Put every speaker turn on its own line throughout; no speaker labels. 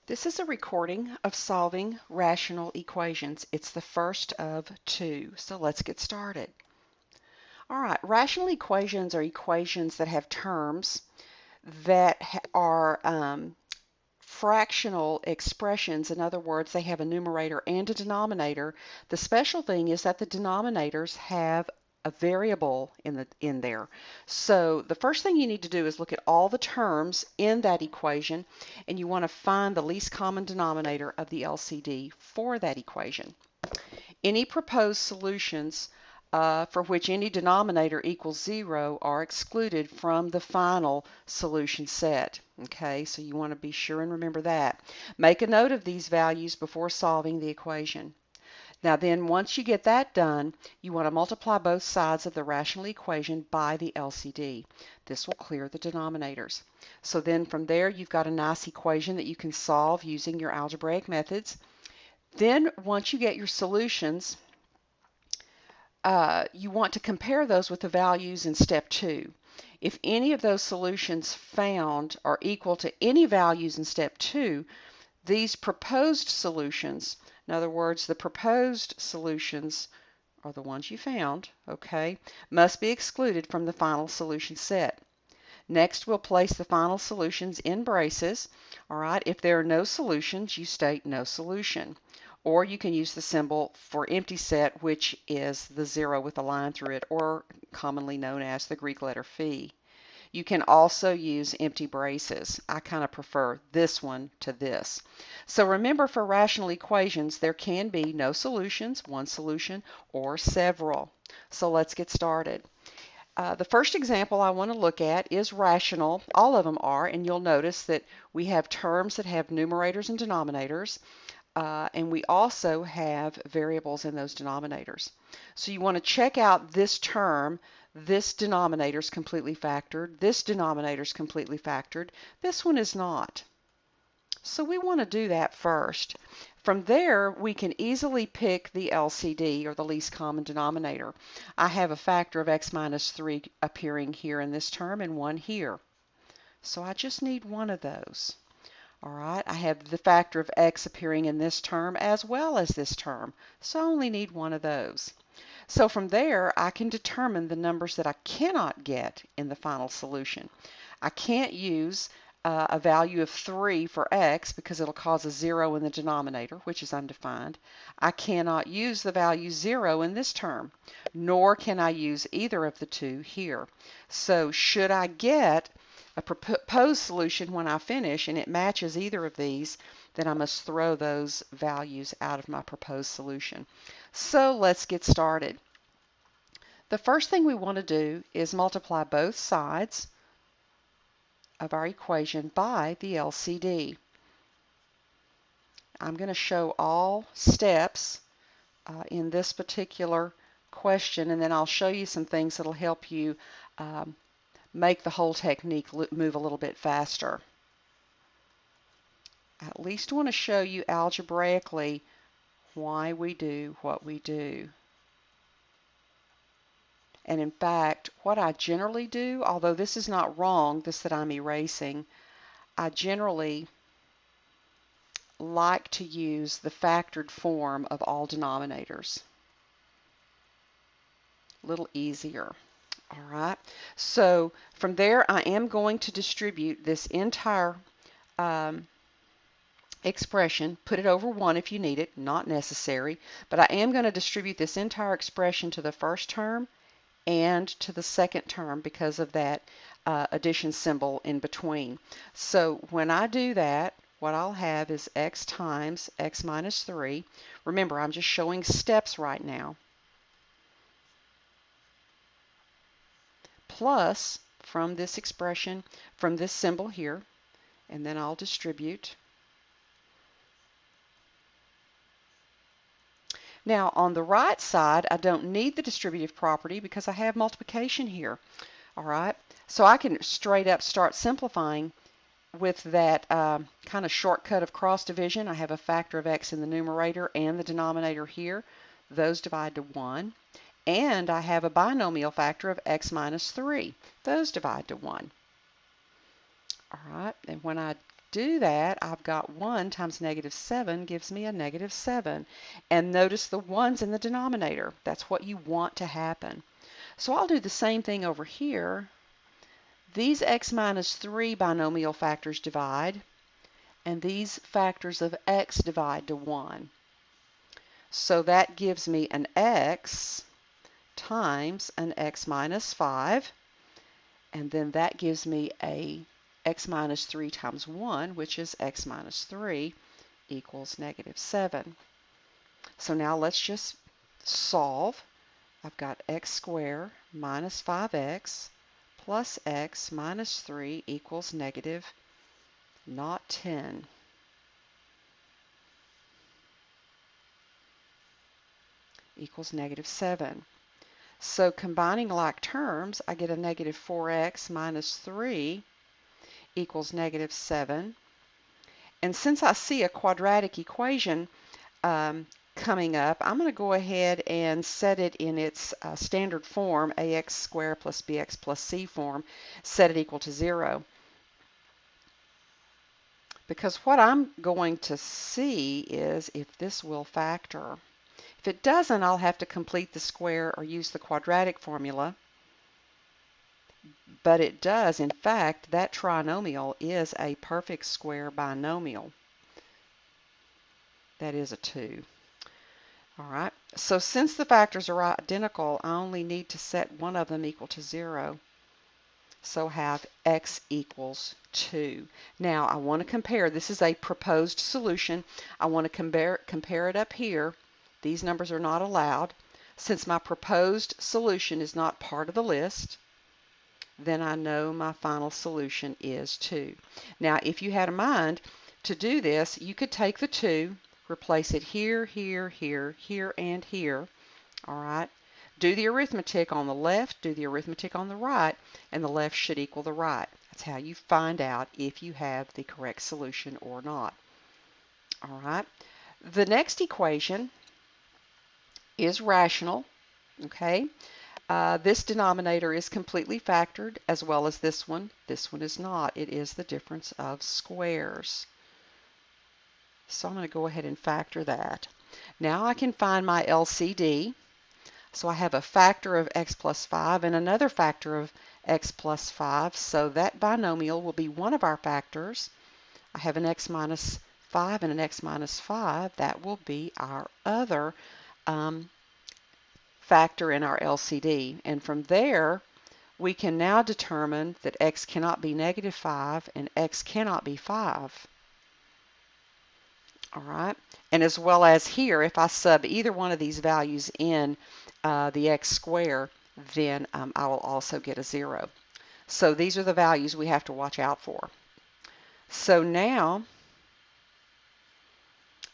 This is a recording of solving rational equations. It's the first of two, so let's get started. All right, rational equations are equations that have terms that are fractional expressions. In other words, they have a numerator and a denominator. The special thing is that the denominators have a variable in there. So the first thing you need to do is look at all the terms in that equation, and you want to find the least common denominator of the LCD for that equation. Any proposed solutions for which any denominator equals 0 are excluded from the final solution set. Okay, so you want to be sure and remember that. Make a note of these values before solving the equation. Now then, once you get that done, you want to multiply both sides of the rational equation by the LCD. This will clear the denominators. So then from there, you've got a nice equation that you can solve using your algebraic methods. Then once you get your solutions, you want to compare those with the values in step 2. If any of those solutions found are equal to any values in step 2, these proposed solutions, in other words, the proposed solutions are the ones you found, okay, must be excluded from the final solution set. Next, we'll place the final solutions in braces. All right, if there are no solutions, you state no solution. Or you can use the symbol for empty set, which is the 0 with a line through it, or commonly known as the Greek letter phi. You can also use empty braces. I kind of prefer this one to this. So remember, for rational equations, there can be no solutions, one solution, or several. So let's get started. The first example I want to look at is rational. All of them are, and you'll notice that we have terms that have numerators and denominators, and we also have variables in those denominators. So you want to check out this term. This denominator is completely factored. This denominator is completely factored. This one is not. So we want to do that first. From there, we can easily pick the LCD, or the least common denominator. I have a factor of x minus 3 appearing here in this term and one here. So I just need one of those. All right, I have the factor of x appearing in this term as well as this term. So I only need one of those. So from there, I can determine the numbers that I cannot get in the final solution. I can't use a value of 3 for x because it'll cause a 0 in the denominator, which is undefined. I cannot use the value 0 in this term, nor can I use either of the two here. So should I get a proposed solution when I finish and it matches either of these, then I must throw those values out of my proposed solution. So let's get started. The first thing we want to do is multiply both sides of our equation by the LCD. I'm going to show all steps in this particular question, and then I'll show you some things that will help you make the whole technique move a little bit faster. I at least want to show you algebraically why we do what we do. And in fact, what I generally do, although this is not wrong, this that I'm erasing, I generally like to use the factored form of all denominators. A little easier. All right, so from there I am going to distribute this entire expression, put it over 1 if you need it, not necessary, but I am going to distribute this entire expression to the first term and to the second term because of that addition symbol in between. So when I do that, what I'll have is x times x minus 3. Remember, I'm just showing steps right now. Plus, from this expression, from this symbol here, and then I'll distribute. Now, on the right side, I don't need the distributive property because I have multiplication here. All right, so I can straight up start simplifying with that kind of shortcut of cross division. I have a factor of x in the numerator and the denominator here. Those divide to 1. And I have a binomial factor of x minus 3. Those divide to 1. All right, and when I do that, I've got 1 times negative 7 gives me a negative 7. And notice the 1's in the denominator. That's what you want to happen. So I'll do the same thing over here. These x minus 3 binomial factors divide, and these factors of x divide to 1. So that gives me an x times an x minus 5, and then that gives me a x minus 3 times 1, which is x minus 3, equals negative 7. So now let's just solve. I've got x squared minus 5x plus x minus 3 equals negative not 10. Equals negative 7. So combining like terms, I get a negative 4x minus 3 equals negative 7. And since I see a quadratic equation coming up, I'm going to go ahead and set it in its standard form, ax squared plus bx plus c form, set it equal to 0. Because what I'm going to see is if this will factor. If it doesn't, I'll have to complete the square or use the quadratic formula. But it does. In fact, that trinomial is a perfect square binomial. That is a 2. All right. So since the factors are identical, I only need to set one of them equal to 0. So have x equals 2. Now I want to compare. This is a proposed solution. I want to compare it up here. These numbers are not allowed. Since my proposed solution is not part of the list, then I know my final solution is 2. Now, if you had a mind to do this, you could take the 2, replace it here, here, here, here, and here. All right. Do the arithmetic on the left, do the arithmetic on the right, and the left should equal the right. That's how you find out if you have the correct solution or not. All right. The next equation is rational, okay? This denominator is completely factored as well as this one. This one is not. It is the difference of squares. So I'm going to go ahead and factor that. Now I can find my LCD. So I have a factor of x plus 5 and another factor of x plus 5. So that binomial will be one of our factors. I have an x minus 5 and an x minus 5. That will be our other factor in our LCD. And from there, we can now determine that x cannot be negative 5 and x cannot be 5. All right. And as well as here, if I sub either one of these values in the x squared, then I will also get a 0. So these are the values we have to watch out for. So now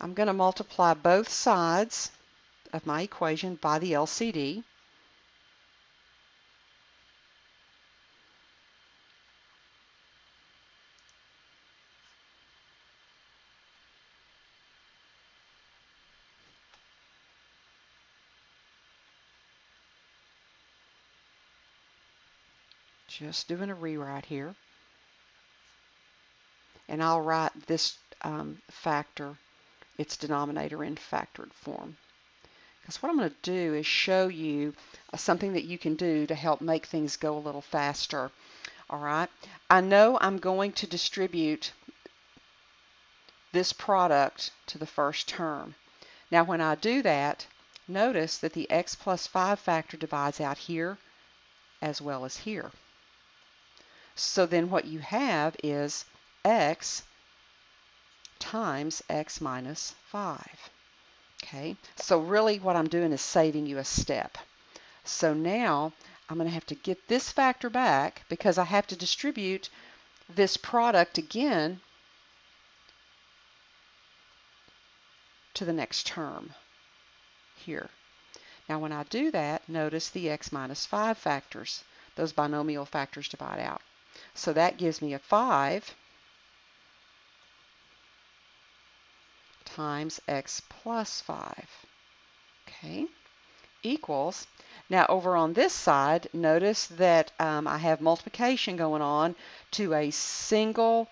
I'm going to multiply both sides of my equation by the LCD. Just doing a rewrite here. And I'll write this factor, its denominator, in factored form. Because what I'm going to do is show you something that you can do to help make things go a little faster. All right. I know I'm going to distribute this product to the first term. Now when I do that, notice that the x plus 5 factor divides out here as well as here. So then what you have is x times x minus 5. Okay, so really what I'm doing is saving you a step. So now I'm going to have to get this factor back because I have to distribute this product again to the next term here. Now when I do that, notice the x minus 5 factors. Those binomial factors divide out. So that gives me a 5 times x plus 5. Okay, equals. Now over on this side, notice that I have multiplication going on to a single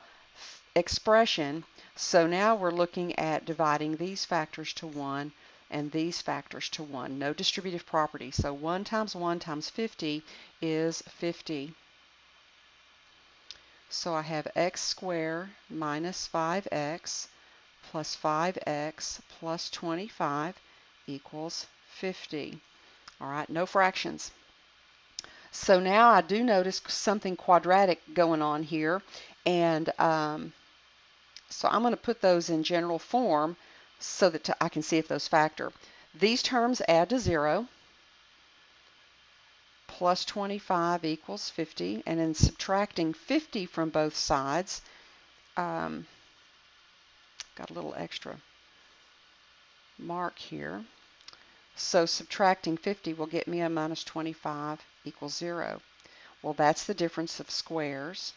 expression. So now we're looking at dividing these factors to 1 and these factors to 1. No distributive property. So 1 times 50 is 50. So I have x squared minus 5x plus 5x plus 25 equals 50. All right, no fractions. So now I do notice something quadratic going on here, and so I'm going to put those in general form so that I can see if those factor. These terms add to 0, plus 25 equals 50, and then subtracting 50 from both sides, got a little extra mark here. So subtracting 50 will get me a minus 25 equals 0. Well, that's the difference of squares.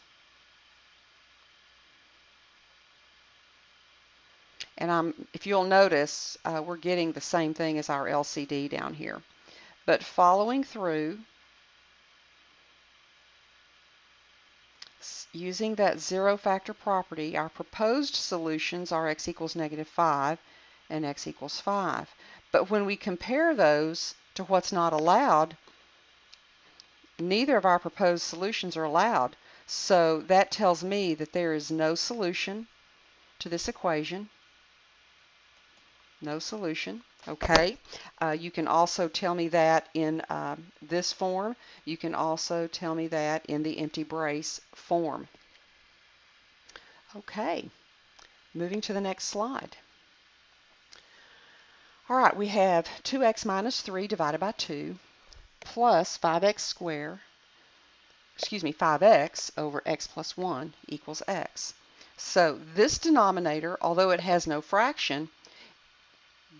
And if you'll notice, we're getting the same thing as our LCD down here. But following through, using that zero factor property, our proposed solutions are x equals -5 and x equals 5. But when we compare those to what's not allowed, neither of our proposed solutions are allowed. So that tells me that there is no solution to this equation. No solution. Okay. You can also tell me that in this form. You can also tell me that in the empty brace form. Okay. Moving to the next slide. All right, we have 2x minus 3 divided by 2 plus 5x squared, 5x over x plus 1 equals x. So this denominator, although it has no fraction,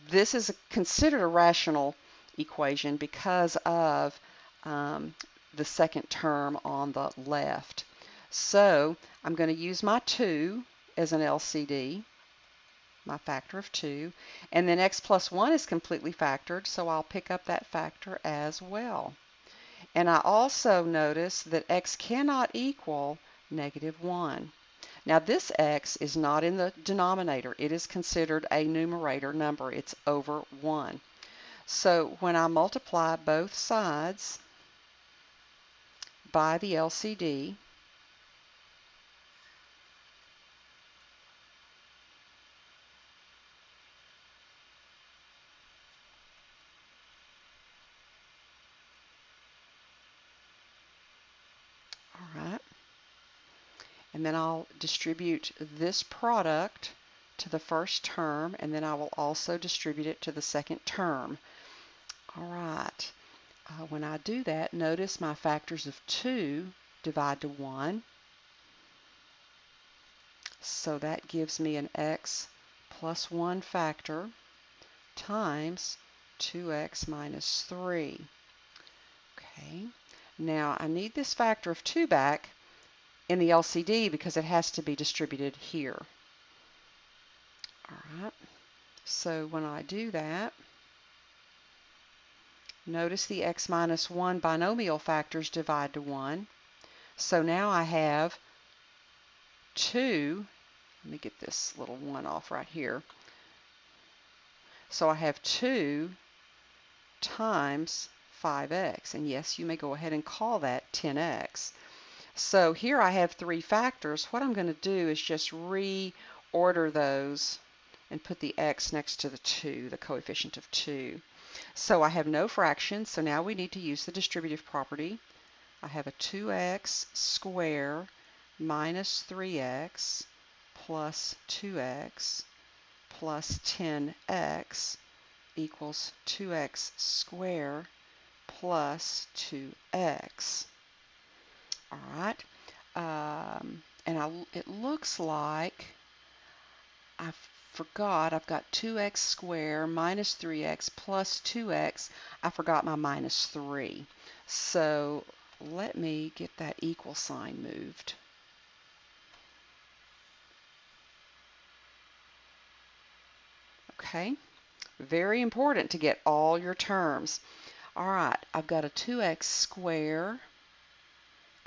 this is considered a rational equation because of the second term on the left. So I'm going to use my 2 as an LCD, my factor of 2, and then x plus 1 is completely factored, so I'll pick up that factor as well. And I also notice that x cannot equal -1. Now this x is not in the denominator. It is considered a numerator number. It's over 1. So when I multiply both sides by the LCD, all right, and then I'll distribute this product to the first term, and then I will also distribute it to the second term. All right, when I do that, notice my factors of 2 divide to 1. So that gives me an x plus 1 factor times 2x minus 3. Okay, now I need this factor of 2 back in the LCD because it has to be distributed here. All right, so when I do that, notice the x minus 1 binomial factors divide to 1. So now I have 2, let me get this little 1 off right here. So I have 2 times 5x, and yes, you may go ahead and call that 10x. So here I have 3 factors. What I'm going to do is just reorder those and put the x next to the 2, the coefficient of 2. So I have no fractions, so now we need to use the distributive property. I have a 2x squared minus 3x plus 2x plus 10x equals 2x squared plus 2x. All right, and it looks like I forgot I've got 2x squared minus 3x plus 2x. I forgot my minus 3. So let me get that equal sign moved. Okay, very important to get all your terms. All right, I've got a 2x squared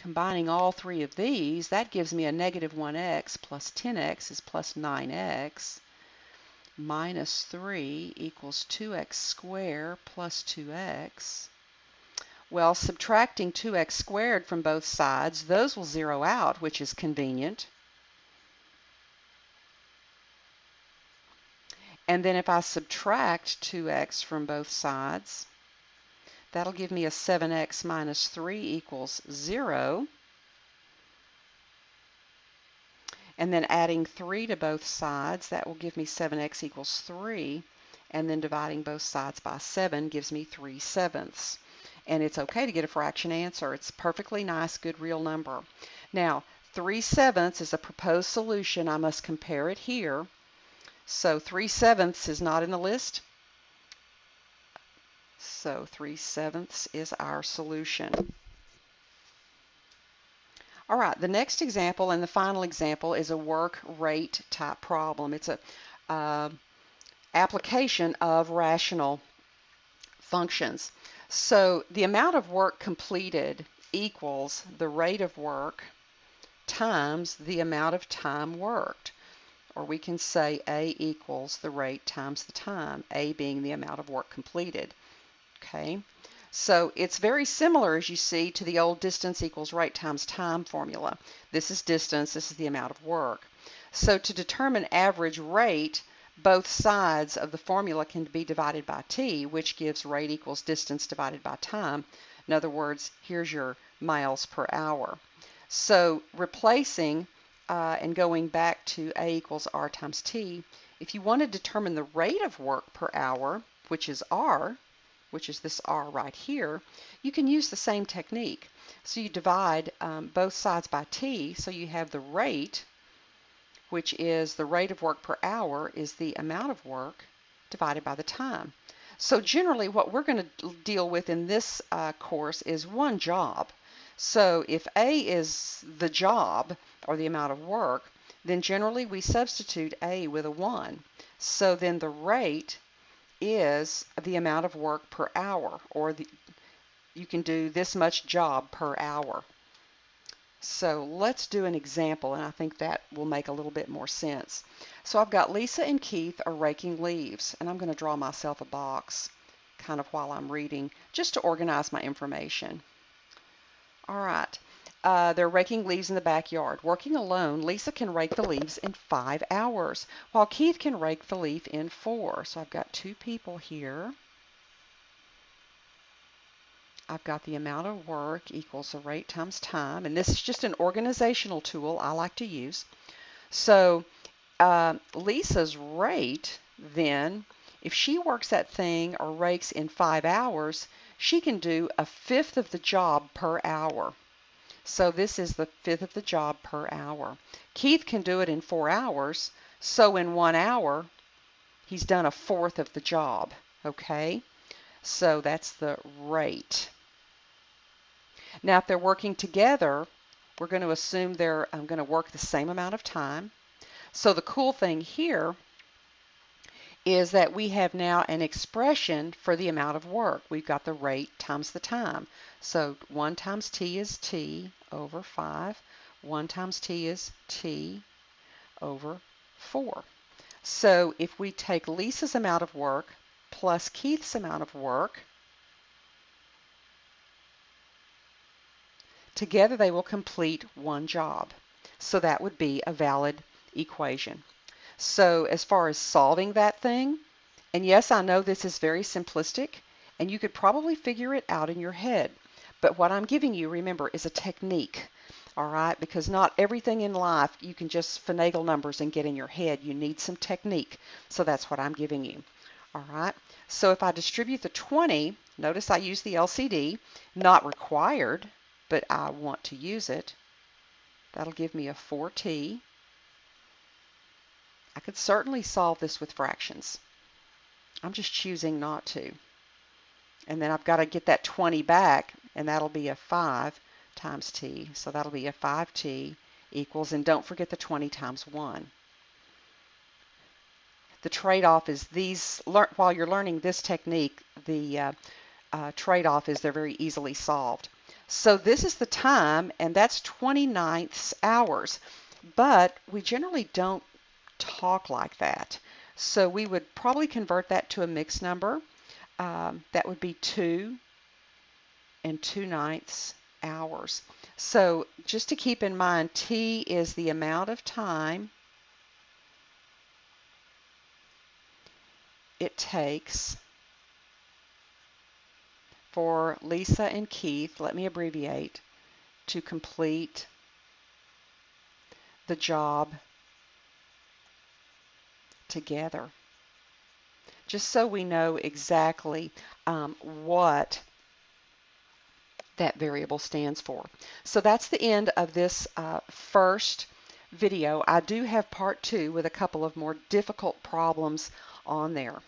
Combining all three of these, that gives me a negative 1x plus 10x is plus 9x minus 3 equals 2x squared plus 2x. Well, subtracting 2x squared from both sides, those will zero out, which is convenient. And then if I subtract 2x from both sides, that'll give me a 7x minus 3 equals 0. And then adding 3 to both sides, that will give me 7x equals 3. And then dividing both sides by 7 gives me 3/7. And it's okay to get a fraction answer. It's a perfectly nice, good real number. Now, 3/7 is a proposed solution. I must compare it here. So 3/7 is not in the list. So 3/7 is our solution. All right, the next example and the final example is a work rate type problem. It's a application of rational functions. So the amount of work completed equals the rate of work times the amount of time worked. Or we can say A equals the rate times the time, A being the amount of work completed. Okay, so it's very similar, as you see, to the old distance equals rate times time formula. This is distance, this is the amount of work. So to determine average rate, both sides of the formula can be divided by t, which gives rate equals distance divided by time. In other words, here's your miles per hour. So replacing and going back to A equals R times T, if you want to determine the rate of work per hour, which is R, which is this R right here, you can use the same technique. So you divide both sides by T, so you have the rate, which is the rate of work per hour, is the amount of work divided by the time. So generally what we're going to deal with in this course is one job. So if A is the job, or the amount of work, then generally we substitute A with a 1. So then the rate is the amount of work per hour, or you can do this much job per hour. So let's do an example, and I think that will make a little bit more sense. So I've got Lisa and Keith are raking leaves, and I'm going to draw myself a box kind of while I'm reading, just to organize my information. All right. They're raking leaves in the backyard. Working alone, Lisa can rake the leaves in 5 hours, while Keith can rake the leaf in 4. So I've got two people here. I've got the amount of work equals the rate times time, and this is just an organizational tool I like to use. So Lisa's rate, then, if she works that thing or rakes in 5 hours, she can do 1/5 of the job per hour. So this is the 1/5 of the job per hour. Keith can do it in 4 hours, so in 1 hour, he's done 1/4 of the job, okay? So that's the rate. Now, if they're working together, we're going to assume they're going to work the same amount of time. So the cool thing here is that we have now an expression for the amount of work. We've got the rate times the time. So 1 times t is t over 5. 1 times t is t over 4. So if we take Lisa's amount of work plus Keith's amount of work, together they will complete one job. So that would be a valid equation. So as far as solving that thing, and yes, I know this is very simplistic, and you could probably figure it out in your head. But what I'm giving you, remember, is a technique, all right? Because not everything in life you can just finagle numbers and get in your head. You need some technique. So that's what I'm giving you, all right? So if I distribute the 20, notice I use the LCD, not required, but I want to use it. That'll give me a 4t. I could certainly solve this with fractions. I'm just choosing not to. And then I've got to get that 20 back, and that'll be a 5 times t. So that'll be a 5t equals, and don't forget the 20 times 1. The trade-off is these, while you're learning this technique, the trade-off is they're very easily solved. So this is the time, and that's 29ths hours. But we generally don't talk like that. So we would probably convert that to a mixed number. That would be 2 and 2/9 hours. So just to keep in mind, T is the amount of time it takes for Lisa and Keith, let me abbreviate, to complete the job together. Just so we know exactly what that variable stands for. So that's the end of this first video. I do have part 2 with a couple of more difficult problems on there.